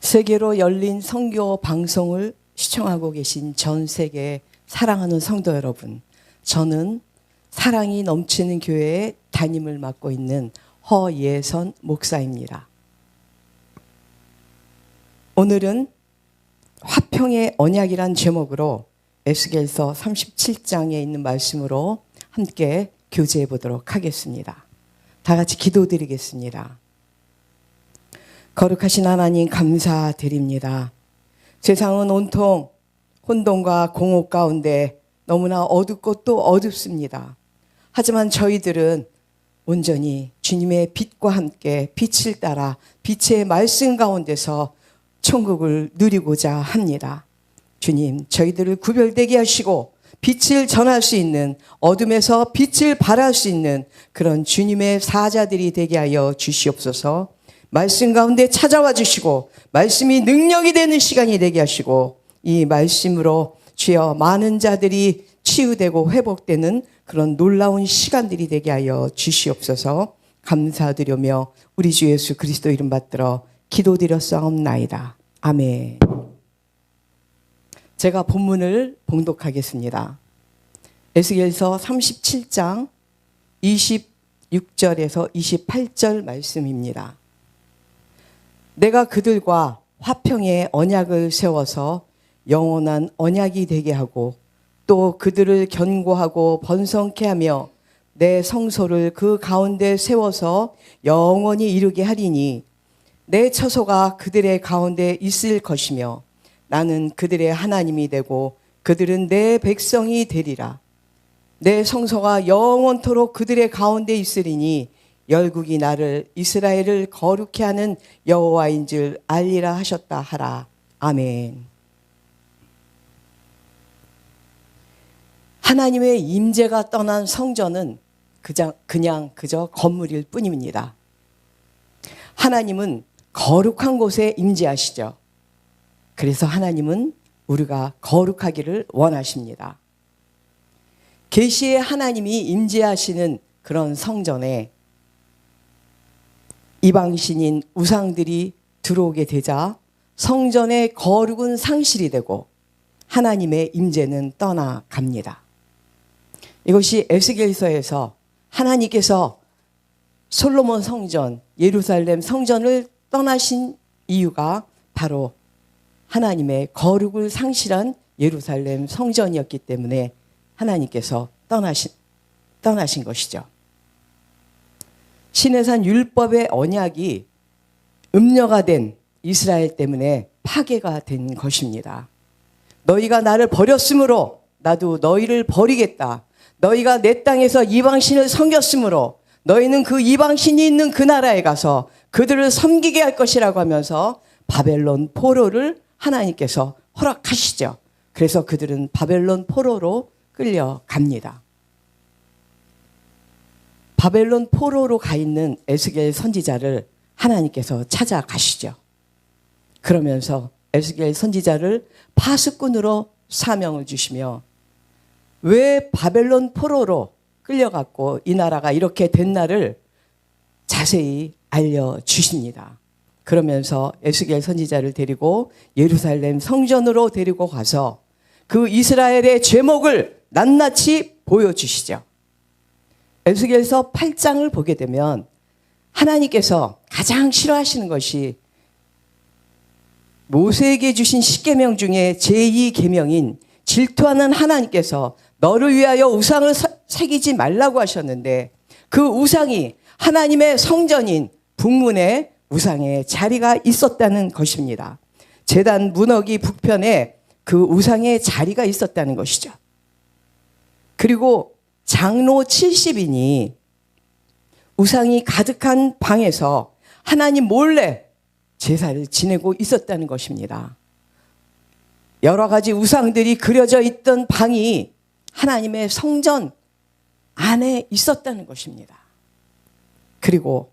세계로 열린 선교 방송을 시청하고 계신 전 세계 사랑하는 성도 여러분, 저는 사랑이 넘치는 교회의 담임을 맡고 있는 허예선 목사입니다. 오늘은 화평의 언약이란 제목으로 에스겔서 37장에 있는 말씀으로 함께 교제해 보도록 하겠습니다. 다 같이 기도드리겠습니다. 거룩하신 하나님 감사드립니다. 세상은 온통 혼돈과 공허 가운데 너무나 어둡고 또 어둡습니다. 하지만 저희들은 온전히 주님의 빛과 함께 빛을 따라 빛의 말씀 가운데서 천국을 누리고자 합니다. 주님, 저희들을 구별되게 하시고 빛을 전할 수 있는, 어둠에서 빛을 발할 수 있는 그런 주님의 사자들이 되게 하여 주시옵소서. 말씀 가운데 찾아와 주시고 말씀이 능력이 되는 시간이 되게 하시고 이 말씀으로 주여 많은 자들이 치유되고 회복되는 그런 놀라운 시간들이 되게 하여 주시옵소서. 감사드리며 우리 주 예수 그리스도 이름 받들어 기도드렸사옵나이다. 아멘. 제가 본문을 봉독하겠습니다. 에스겔서 37장 26절에서 28절 말씀입니다. 내가 그들과 화평의 언약을 세워서 영원한 언약이 되게 하고 또 그들을 견고하고 번성케 하며 내 성소를 그 가운데 세워서 영원히 이루게 하리니 내 처소가 그들의 가운데 있을 것이며 나는 그들의 하나님이 되고 그들은 내 백성이 되리라. 내 성소가 영원토록 그들의 가운데 있으리니 열국이 나를 이스라엘을 거룩케 하는 여호와인 줄 알리라 하셨다 하라. 아멘. 하나님의 임재가 떠난 성전은 그저 건물일 뿐입니다. 하나님은 거룩한 곳에 임재하시죠. 그래서 하나님은 우리가 거룩하기를 원하십니다. 계시의 하나님이 임재하시는 그런 성전에 이방신인 우상들이 들어오게 되자 성전의 거룩은 상실이 되고 하나님의 임재는 떠나갑니다. 이것이 에스겔서에서 하나님께서 솔로몬 성전, 예루살렘 성전을 떠나신 이유가 바로 하나님의 거룩을 상실한 예루살렘 성전이었기 때문에 하나님께서 떠나신 것이죠. 시내산 율법의 언약이 음녀가 된 이스라엘 때문에 파괴가 된 것입니다. 너희가 나를 버렸으므로 나도 너희를 버리겠다. 너희가 내 땅에서 이방신을 섬겼으므로 너희는 그 이방신이 있는 그 나라에 가서 그들을 섬기게 할 것이라고 하면서 바벨론 포로를 하나님께서 허락하시죠. 그래서 그들은 바벨론 포로로 끌려갑니다. 바벨론 포로로 가 있는 에스겔 선지자를 하나님께서 찾아가시죠. 그러면서 에스겔 선지자를 파수꾼으로 사명을 주시며 왜 바벨론 포로로 끌려갔고 이 나라가 이렇게 된 날을 자세히 알려주십니다. 그러면서 에스겔 선지자를 데리고 예루살렘 성전으로 데리고 가서 그 이스라엘의 죄목을 낱낱이 보여주시죠. 에스겔서 8장을 보게 되면 하나님께서 가장 싫어하시는 것이 모세에게 주신 10계명 중에 제2계명인 질투하는 하나님께서 너를 위하여 우상을 새기지 말라고 하셨는데 그 우상이 하나님의 성전인 북문에 우상의 자리가 있었다는 것입니다. 제단 문허기 북편에 그 우상의 자리가 있었다는 것이죠. 그리고 장로 70인이 우상이 가득한 방에서 하나님 몰래 제사를 지내고 있었다는 것입니다. 여러 가지 우상들이 그려져 있던 방이 하나님의 성전 안에 있었다는 것입니다. 그리고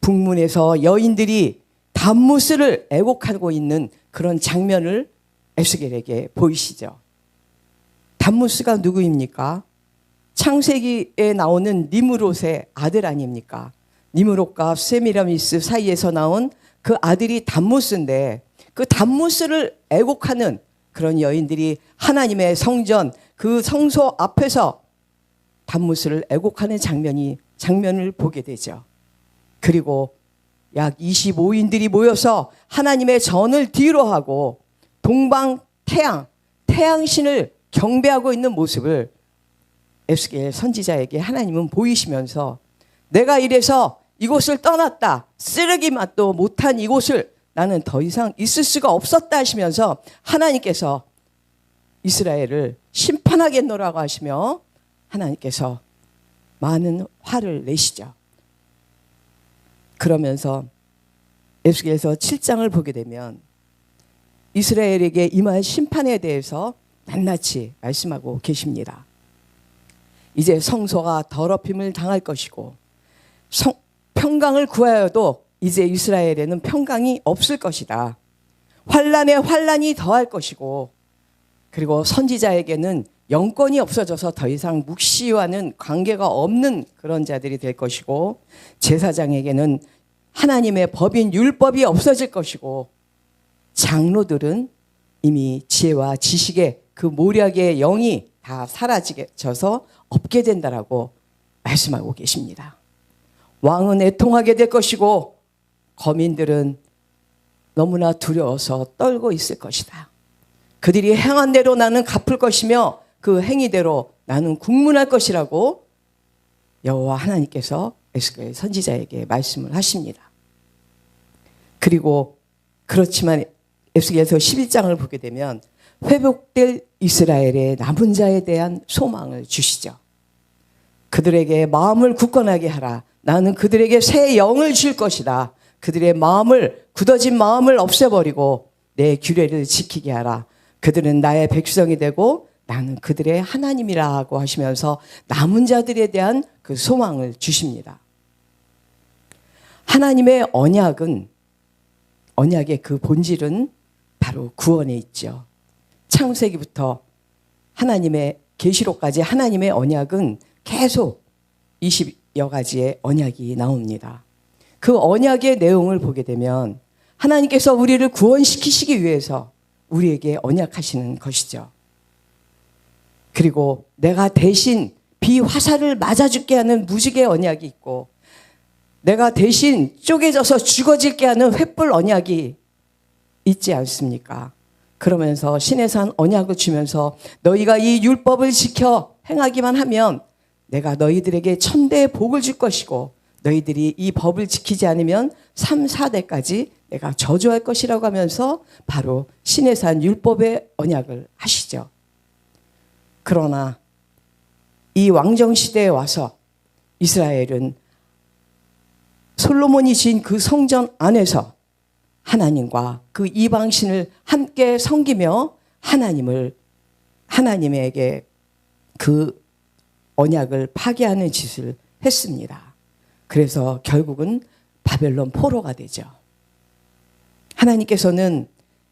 북문에서 여인들이 담무스를 애곡하고 있는 그런 장면을 에스겔에게 보이시죠. 담무스가 누구입니까? 창세기에 나오는 니므롯의 아들 아닙니까? 니므롯과 세미라미스 사이에서 나온 그 아들이 담무스인데 그 단무스를 애곡하는 그런 여인들이 하나님의 성전, 그 성소 앞에서 단무스를 애곡하는 장면을 보게 되죠. 그리고 약 25인들이 모여서 하나님의 전을 뒤로 하고 동방 태양신을 경배하고 있는 모습을 에스겔 선지자에게 하나님은 보이시면서 내가 이래서 이곳을 떠났다. 쓰레기 맛도 못한 이곳을 나는 더 이상 있을 수가 없었다 하시면서 하나님께서 이스라엘을 심판하겠노라고 하시며 하나님께서 많은 화를 내시죠. 그러면서 에스겔서 7장을 보게 되면 이스라엘에게 임할 심판에 대해서 낱낱이 말씀하고 계십니다. 이제 성소가 더럽힘을 당할 것이고 평강을 구하여도 이제 이스라엘에는 평강이 없을 것이다. 환난에 환난이 더할 것이고 그리고 선지자에게는 영권이 없어져서 더 이상 묵시와는 관계가 없는 그런 자들이 될 것이고 제사장에게는 하나님의 법인 율법이 없어질 것이고 장로들은 이미 지혜와 지식의 그 모략의 영이 다 사라져서 없게 된다라고 말씀하고 계십니다. 왕은 애통하게 될 것이고 거민들은 너무나 두려워서 떨고 있을 것이다. 그들이 행한 대로 나는 갚을 것이며 그 행위대로 나는 국문할 것이라고 여호와 하나님께서 에스겔 선지자에게 말씀을 하십니다. 그리고 그렇지만 에스겔서 11장을 보게 되면 회복될 이스라엘의 남은 자에 대한 소망을 주시죠. 그들에게 마음을 굳건하게 하라. 나는 그들에게 새 영을 줄 것이다. 그들의 굳어진 마음을 없애버리고 내 규례를 지키게 하라. 그들은 나의 백성이 되고 나는 그들의 하나님이라고 하시면서 남은 자들에 대한 그 소망을 주십니다. 하나님의 언약의 그 본질은 바로 구원에 있죠. 창세기부터 하나님의 계시록까지 하나님의 언약은 계속 20여 가지의 언약이 나옵니다. 그 언약의 내용을 보게 되면 하나님께서 우리를 구원시키시기 위해서 우리에게 언약하시는 것이죠. 그리고 내가 대신 비화살을 맞아 죽게 하는 무지개 언약이 있고 내가 대신 쪼개져서 죽어질게 하는 횃불 언약이 있지 않습니까? 그러면서 시내산 언약을 주면서 너희가 이 율법을 지켜 행하기만 하면 내가 너희들에게 천대의 복을 줄 것이고 너희들이 이 법을 지키지 않으면 3, 4대까지 내가 저주할 것이라고 하면서 바로 시내산 율법의 언약을 하시죠. 그러나 이 왕정시대에 와서 이스라엘은 솔로몬이 지은 그 성전 안에서 하나님과 그 이방신을 함께 섬기며 하나님에게 그 언약을 파괴하는 짓을 했습니다. 그래서 결국은 바벨론 포로가 되죠. 하나님께서는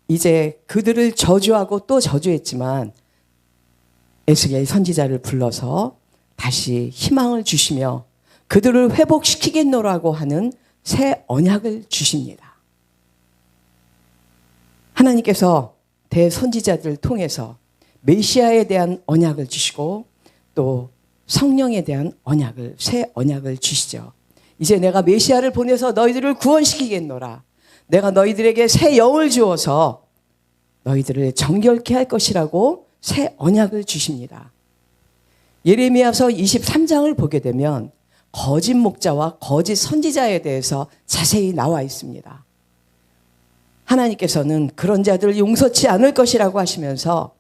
이제 그들을 저주하고 또 저주했지만 에스겔 선지자를 불러서 다시 희망을 주시며 그들을 회복시키겠노라고 하는 새 언약을 주십니다. 하나님께서 대선지자들을 통해서 메시아에 대한 언약을 주시고 또 성령에 대한 새 언약을 주시죠. 이제 내가 메시아를 보내서 너희들을 구원시키겠노라. 내가 너희들에게 새 영을 주어서 너희들을 정결케 할 것이라고 새 언약을 주십니다. 예레미야서 23장을 보게 되면 거짓 목자와 거짓 선지자에 대해서 자세히 나와 있습니다. 하나님께서는 그런 자들을 용서치 않을 것이라고 하시면서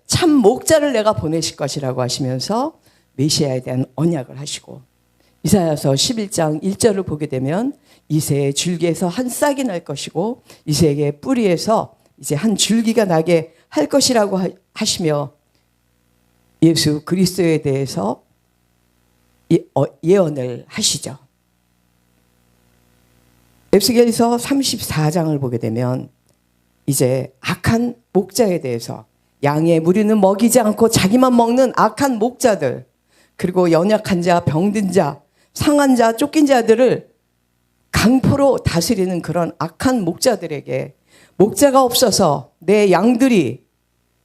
참 목자를 내가 보내실 것이라고 하시면서 메시아에 대한 언약을 하시고 이사야서 11장 1절을 보게 되면 이새의 줄기에서 한 싹이 날 것이고 이새의 뿌리에서 이제 한 줄기가 나게 할 것이라고 하시며 예수 그리스도에 대해서 예언을 하시죠. 에스겔서 34장을 보게 되면 이제 악한 목자에 대해서 양의 무리는 먹이지 않고 자기만 먹는 악한 목자들 그리고 연약한 자, 병든 자, 상한 자, 쫓긴 자들을 강포로 다스리는 그런 악한 목자들에게 목자가 없어서 내 양들이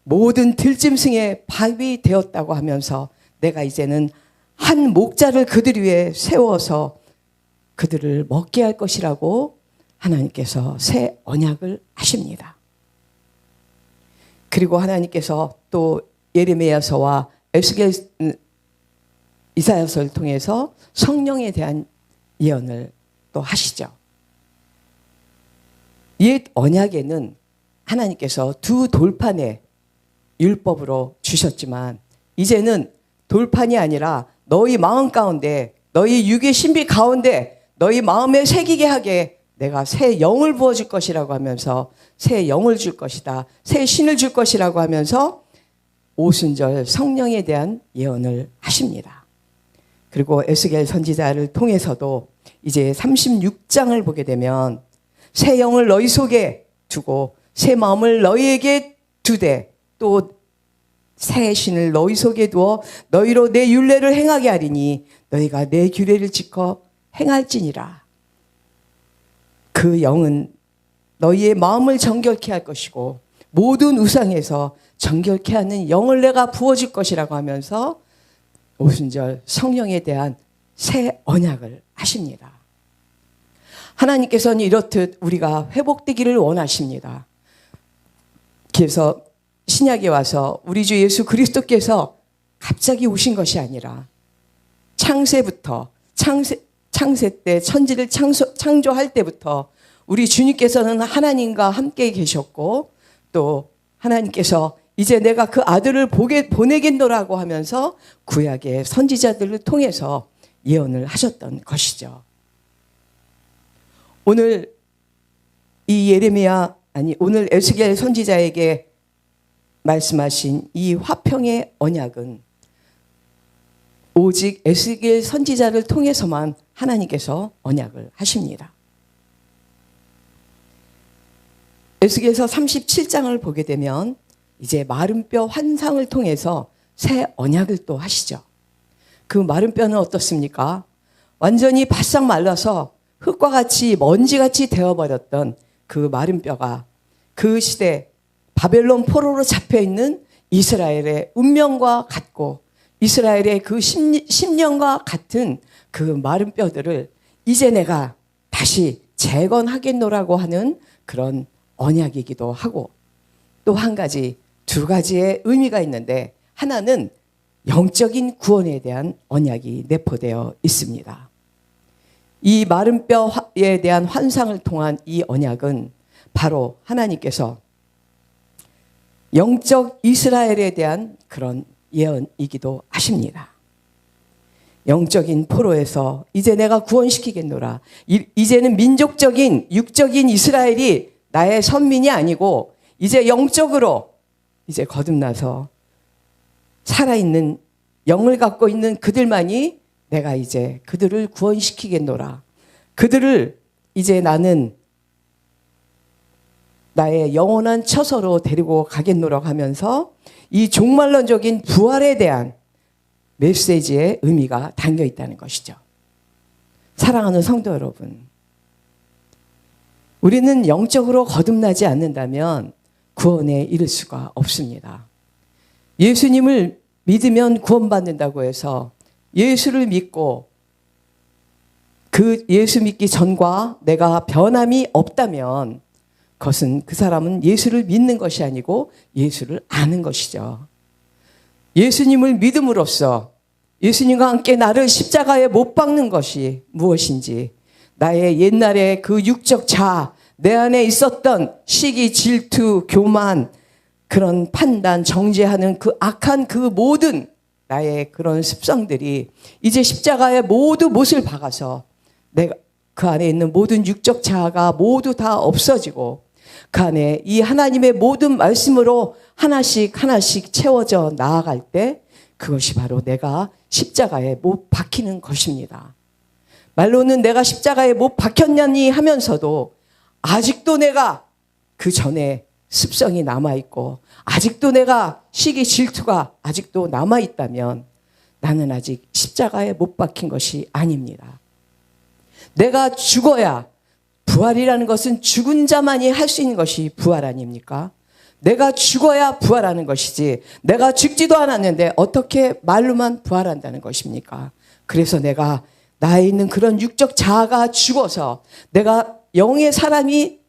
모든 들짐승의 밥이 되었다고 하면서 내가 이제는 한 목자를 그들 위에 세워서 그들을 먹게 할 것이라고 하나님께서 새 언약을 하십니다. 그리고 하나님께서 또 예레미야서와 에스겔 이사야서를 통해서 성령에 대한 예언을 또 하시죠. 옛 언약에는 하나님께서 두 돌판의 율법으로 주셨지만 이제는 돌판이 아니라 너희 마음 가운데, 너희 육의 신비 가운데 너희 마음에 새기게 하게 내가 새 영을 부어줄 것이라고 하면서 새 영을 줄 것이다, 새 신을 줄 것이라고 하면서 오순절 성령에 대한 예언을 하십니다. 그리고 에스겔 선지자를 통해서도 이제 36장을 보게 되면 새 영을 너희 속에 두고 새 마음을 너희에게 두되 또 새 신을 너희 속에 두어 너희로 내 율례를 행하게 하리니 너희가 내 규례를 지켜 행할지니라. 그 영은 너희의 마음을 정결케 할 것이고 모든 우상에서 정결케 하는 영을 내가 부어줄 것이라고 하면서 오순절 성령에 대한 새 언약을 하십니다. 하나님께서는 이렇듯 우리가 회복되기를 원하십니다. 그래서 신약에 와서 우리 주 예수 그리스도께서 갑자기 오신 것이 아니라 창세부터 창세 때 천지를 창조할 때부터 우리 주님께서는 하나님과 함께 계셨고 또 하나님께서 이제 내가 그 아들을 보내겠노라고 하면서 구약의 선지자들을 통해서 예언을 하셨던 것이죠. 오늘 오늘 에스겔 선지자에게 말씀하신 이 화평의 언약은 오직 에스겔 선지자를 통해서만 하나님께서 언약을 하십니다. 에스겔서 37장을 보게 되면 이제 마른 뼈 환상을 통해서 새 언약을 또 하시죠. 그 마른 뼈는 어떻습니까? 완전히 바싹 말라서 흙과 같이 먼지같이 되어버렸던 그 마른 뼈가 그 시대 바벨론 포로로 잡혀있는 이스라엘의 운명과 같고 이스라엘의 그 10년과 같은 그 마른 뼈들을 이제 내가 다시 재건하겠노라고 하는 그런 언약이기도 하고 또 한 가지, 두 가지의 의미가 있는데 하나는 영적인 구원에 대한 언약이 내포되어 있습니다. 이 마른 뼈에 대한 환상을 통한 이 언약은 바로 하나님께서 영적 이스라엘에 대한 그런 예언이기도 하십니다. 영적인 포로에서 이제 내가 구원시키겠노라. 이제는 민족적인 육적인 이스라엘이 나의 선민이 아니고 이제 영적으로 이제 거듭나서 살아있는 영을 갖고 있는 그들만이 내가 이제 그들을 구원시키겠노라. 그들을 이제 나는 나의 영원한 처소로 데리고 가겠노라 하면서 이 종말론적인 부활에 대한 메시지의 의미가 담겨 있다는 것이죠. 사랑하는 성도 여러분, 우리는 영적으로 거듭나지 않는다면 구원에 이를 수가 없습니다. 예수님을 믿으면 구원받는다고 해서 예수를 믿고 그 예수 믿기 전과 내가 변함이 없다면 그것은 그 사람은 예수를 믿는 것이 아니고 예수를 아는 것이죠. 예수님을 믿음으로써 예수님과 함께 나를 십자가에 못 박는 것이 무엇인지 나의 옛날에 그 육적 자아, 내 안에 있었던 시기, 질투, 교만, 그런 판단, 정죄하는 그 악한 그 모든 나의 그런 습성들이 이제 십자가에 모두 못을 박아서 내가 그 안에 있는 모든 육적 자아가 모두 다 없어지고 그 안에 이 하나님의 모든 말씀으로 하나씩 하나씩 채워져 나아갈 때 그것이 바로 내가 십자가에 못 박히는 것입니다. 말로는 내가 십자가에 못 박혔냐니 하면서도 아직도 내가 그 전에 습성이 남아있고 아직도 내가 시기 질투가 아직도 남아있다면 나는 아직 십자가에 못 박힌 것이 아닙니다. 내가 죽어야 부활이라는 것은 죽은 자만이 할 수 있는 것이 부활 아닙니까? 내가 죽어야 부활하는 것이지 내가 죽지도 않았는데 어떻게 말로만 부활한다는 것입니까? 그래서 내가 나에 있는 그런 육적 자아가 죽어서 내가 영의 사람이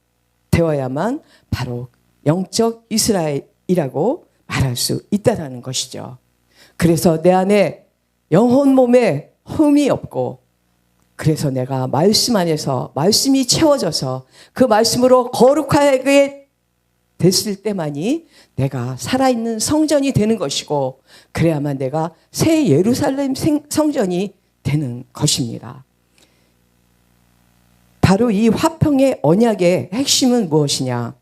되어야만 바로 영적 이스라엘이라고 말할 수 있다는 것이죠. 그래서 내 안에 영혼 몸에 흠이 없고 그래서 내가 말씀 안에서 말씀이 채워져서 그 말씀으로 거룩하게 됐을 때만이 내가 살아있는 성전이 되는 것이고 그래야만 내가 새 예루살렘 성전이 되는 것입니다. 바로 이 화평의 언약의 핵심은 무엇이냐?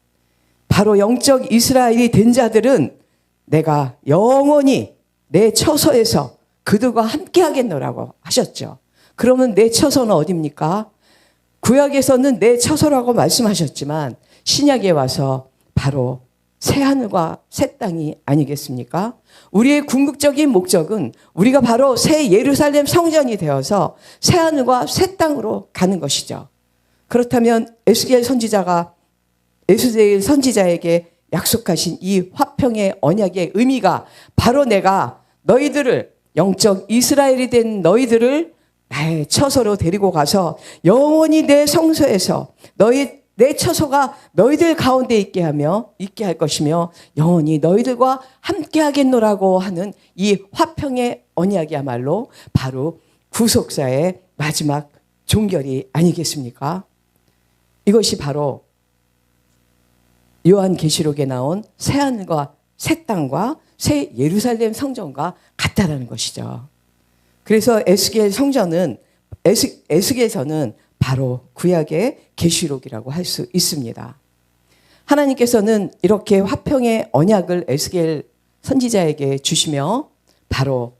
바로 영적 이스라엘이 된 자들은 내가 영원히 내 처소에서 그들과 함께 하겠노라고 하셨죠. 그러면 내 처소는 어디입니까? 구약에서는 내 처소라고 말씀하셨지만 신약에 와서 바로 새하늘과 새 땅이 아니겠습니까? 우리의 궁극적인 목적은 우리가 바로 새 예루살렘 성전이 되어서 새하늘과 새 땅으로 가는 것이죠. 그렇다면 에스겔 선지자에게 약속하신 이 화평의 언약의 의미가 바로 내가 너희들을 영적 이스라엘이 된 너희들을 나의 처소로 데리고 가서 영원히 내 성소에서 내 처소가 너희들 가운데 있게 할 것이며 영원히 너희들과 함께 하겠노라고 하는 이 화평의 언약이야말로 바로 구속사의 마지막 종결이 아니겠습니까? 이것이 바로 요한계시록에 나온 새하늘과 새 땅과 새 예루살렘 성전과 같다라는 것이죠. 그래서 에스겔서는 바로 구약의 계시록이라고 할 수 있습니다. 하나님께서는 이렇게 화평의 언약을 에스겔 선지자에게 주시며 바로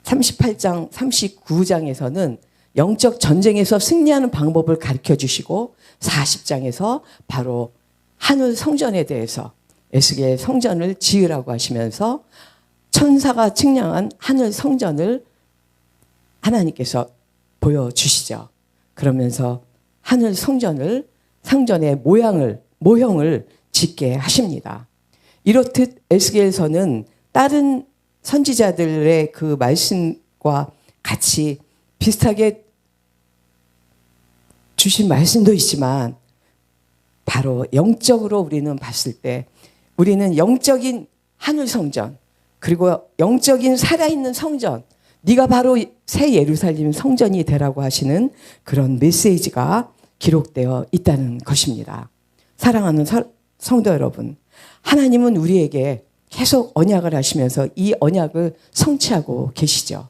38장, 39장에서는 영적 전쟁에서 승리하는 방법을 가르쳐 주시고 40장에서 바로 하늘 성전에 대해서 에스겔 성전을 지으라고 하시면서 천사가 측량한 하늘 성전을 하나님께서 보여주시죠. 그러면서 하늘 성전의 모형을 짓게 하십니다. 이렇듯 에스겔서는 다른 선지자들의 그 말씀과 같이 비슷하게 주신 말씀도 있지만 바로 영적으로 우리는 봤을 때 우리는 영적인 하늘 성전 그리고 영적인 살아있는 성전 네가 바로 새 예루살렘 성전이 되라고 하시는 그런 메시지가 기록되어 있다는 것입니다. 사랑하는 성도 여러분, 하나님은 우리에게 계속 언약을 하시면서 이 언약을 성취하고 계시죠.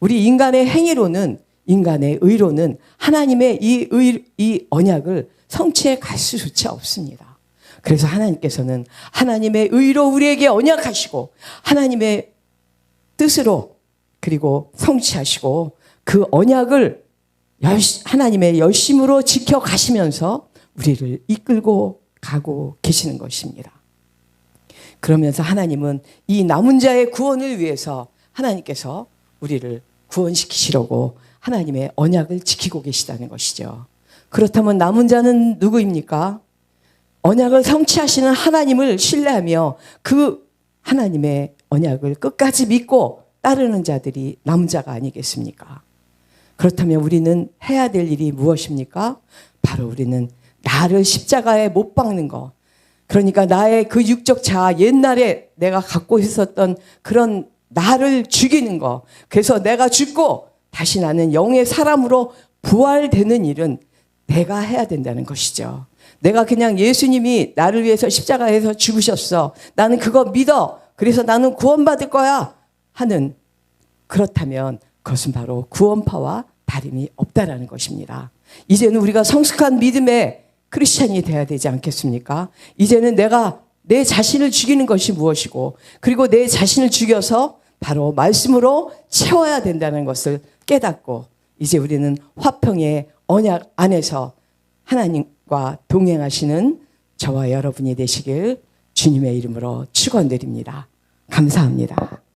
우리 인간의 행위로는 인간의 의로는 하나님의 이 언약을 성취해 갈 수조차 없습니다. 그래서 하나님께서는 하나님의 의로 우리에게 언약하시고 하나님의 뜻으로 그리고 성취하시고 그 언약을 하나님의 열심으로 지켜가시면서 우리를 이끌고 가고 계시는 것입니다. 그러면서 하나님은 이 남은 자의 구원을 위해서 하나님께서 우리를 구원시키시려고 하나님의 언약을 지키고 계시다는 것이죠. 그렇다면 남은 자는 누구입니까? 언약을 성취하시는 하나님을 신뢰하며 그 하나님의 언약을 끝까지 믿고 따르는 자들이 남은 자가 아니겠습니까? 그렇다면 우리는 해야 될 일이 무엇입니까? 바로 우리는 나를 십자가에 못 박는 것. 그러니까 나의 그 육적 자아, 옛날에 내가 갖고 있었던 그런 나를 죽이는 것. 그래서 내가 죽고 다시 나는 영의 사람으로 부활되는 일은 내가 해야 된다는 것이죠. 내가 그냥 예수님이 나를 위해서 십자가에서 죽으셨어. 나는 그거 믿어. 그래서 나는 구원받을 거야. 하는 그렇다면 그것은 바로 구원파와 다름이 없다라는 것입니다. 이제는 우리가 성숙한 믿음의 크리스찬이 돼야 되지 않겠습니까? 이제는 내가 내 자신을 죽이는 것이 무엇이고 그리고 내 자신을 죽여서 바로 말씀으로 채워야 된다는 것을 깨닫고 이제 우리는 화평의 언약 안에서 하나님과 동행하시는 저와 여러분이 되시길 주님의 이름으로 축원드립니다. 감사합니다.